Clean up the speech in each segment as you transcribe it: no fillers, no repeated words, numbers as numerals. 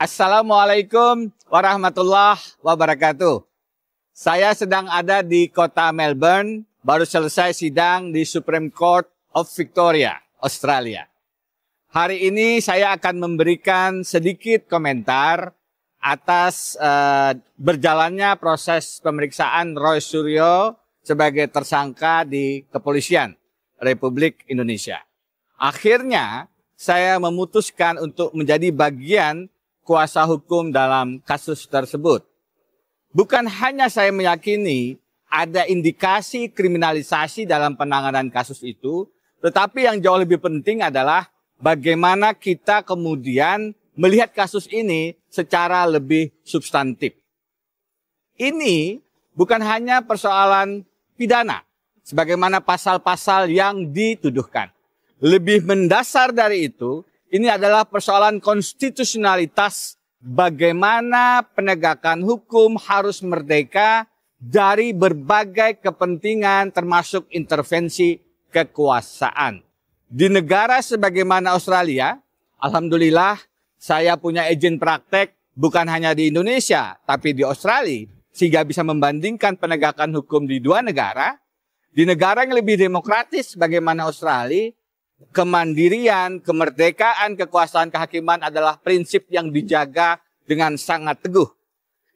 Assalamualaikum warahmatullahi wabarakatuh. Saya sedang ada di kota Melbourne, baru selesai sidang di Supreme Court of Victoria, Australia. Hari ini saya akan memberikan sedikit komentar atas berjalannya proses pemeriksaan Roy Suryo sebagai tersangka di Kepolisian Republik Indonesia. Akhirnya saya memutuskan untuk menjadi bagian kuasa hukum dalam kasus tersebut. Bukan hanya saya meyakini ada indikasi kriminalisasi dalam penanganan kasus itu, tetapi yang jauh lebih penting adalah bagaimana kita kemudian melihat kasus ini secara lebih substantif. Ini bukan hanya persoalan pidana, sebagaimana pasal-pasal yang dituduhkan. Lebih mendasar dari itu, ini adalah persoalan konstitusionalitas bagaimana penegakan hukum harus merdeka dari berbagai kepentingan termasuk intervensi kekuasaan. Di negara sebagaimana Australia, alhamdulillah saya punya izin praktek bukan hanya di Indonesia tapi di Australia sehingga bisa membandingkan penegakan hukum di dua negara. Di negara yang lebih demokratis bagaimana Australia, kemandirian, kemerdekaan, kekuasaan kehakiman adalah prinsip yang dijaga dengan sangat teguh.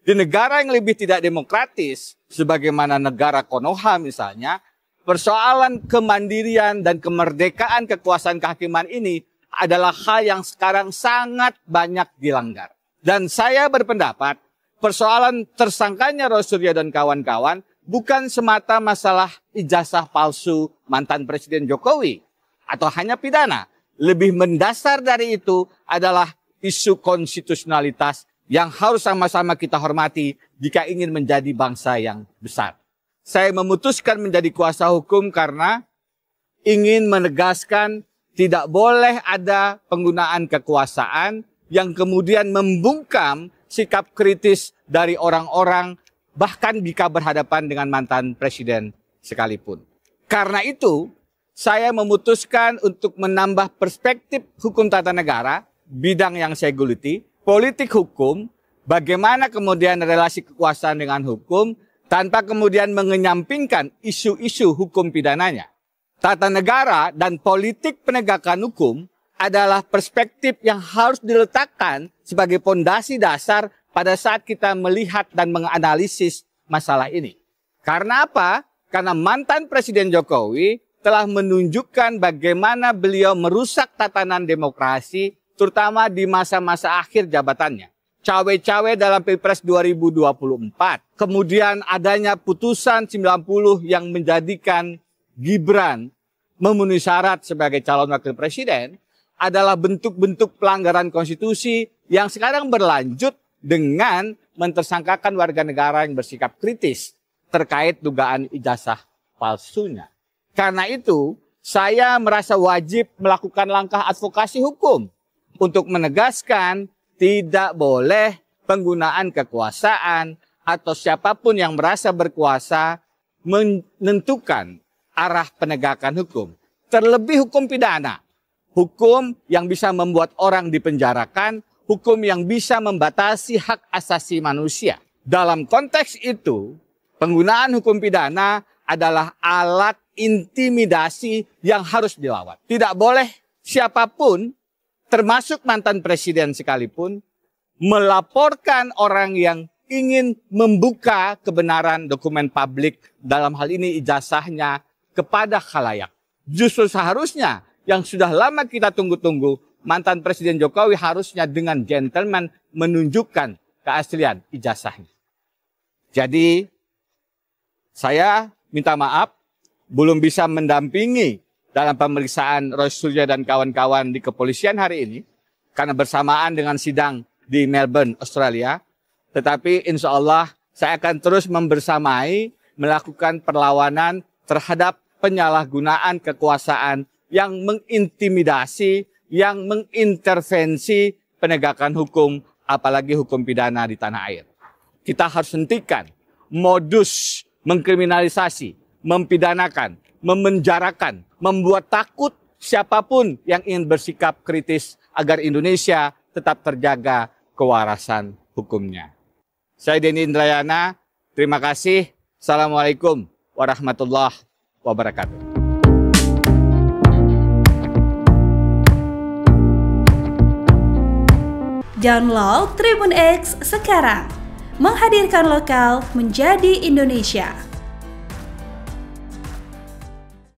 Di negara yang lebih tidak demokratis, sebagaimana negara Konoha misalnya, persoalan kemandirian dan kemerdekaan kekuasaan kehakiman ini adalah hal yang sekarang sangat banyak dilanggar. Dan saya berpendapat, persoalan tersangkanya Roy Suryo dan kawan-kawan bukan semata masalah ijazah palsu mantan Presiden Jokowi atau hanya pidana. Lebih mendasar dari itu adalah isu konstitusionalitas yang harus sama-sama kita hormati jika ingin menjadi bangsa yang besar. Saya memutuskan menjadi kuasa hukum karena ingin menegaskan tidak boleh ada penggunaan kekuasaan yang kemudian membungkam sikap kritis dari orang-orang bahkan jika berhadapan dengan mantan presiden sekalipun. Karena itu, saya memutuskan untuk menambah perspektif hukum tata negara, bidang yang saya geluti, politik hukum, bagaimana kemudian relasi kekuasaan dengan hukum, tanpa kemudian mengenyampingkan isu-isu hukum pidananya. Tata negara dan politik penegakan hukum adalah perspektif yang harus diletakkan sebagai pondasi dasar pada saat kita melihat dan menganalisis masalah ini. Karena apa? Karena mantan Presiden Jokowi telah menunjukkan bagaimana beliau merusak tatanan demokrasi, terutama di masa-masa akhir jabatannya. Cawe-cawe dalam Pilpres 2024. Kemudian adanya putusan 90 yang menjadikan Gibran memenuhi syarat sebagai calon wakil presiden adalah bentuk-bentuk pelanggaran konstitusi yang sekarang berlanjut dengan mentersangkakan warga negara yang bersikap kritis terkait dugaan ijazah palsunya. Karena itu, saya merasa wajib melakukan langkah advokasi hukum untuk menegaskan tidak boleh penggunaan kekuasaan atau siapapun yang merasa berkuasa menentukan arah penegakan hukum. Terlebih hukum pidana, hukum yang bisa membuat orang dipenjarakan, hukum yang bisa membatasi hak asasi manusia. Dalam konteks itu, penggunaan hukum pidana adalah alat intimidasi yang harus dilawan. Tidak boleh siapapun, termasuk mantan presiden sekalipun, melaporkan orang yang ingin membuka kebenaran dokumen publik, dalam hal ini ijazahnya, kepada khalayak. Justru seharusnya yang sudah lama kita tunggu-tunggu, mantan Presiden Jokowi harusnya dengan gentleman menunjukkan keaslian ijazahnya. Jadi, saya minta maaf, belum bisa mendampingi dalam pemeriksaan Roy Suryo dan kawan-kawan di kepolisian hari ini, karena bersamaan dengan sidang di Melbourne, Australia. Tetapi insya Allah saya akan terus membersamai, melakukan perlawanan terhadap penyalahgunaan kekuasaan yang mengintimidasi, yang mengintervensi penegakan hukum, apalagi hukum pidana di tanah air. Kita harus hentikan modus mengkriminalisasi, mempidanakan, memenjarakan, membuat takut siapapun yang ingin bersikap kritis agar Indonesia tetap terjaga kewarasan hukumnya. Saya Denny Indrayana, terima kasih. Assalamualaikum warahmatullahi wabarakatuh. Download Tribun X sekarang, menghadirkan lokal menjadi Indonesia.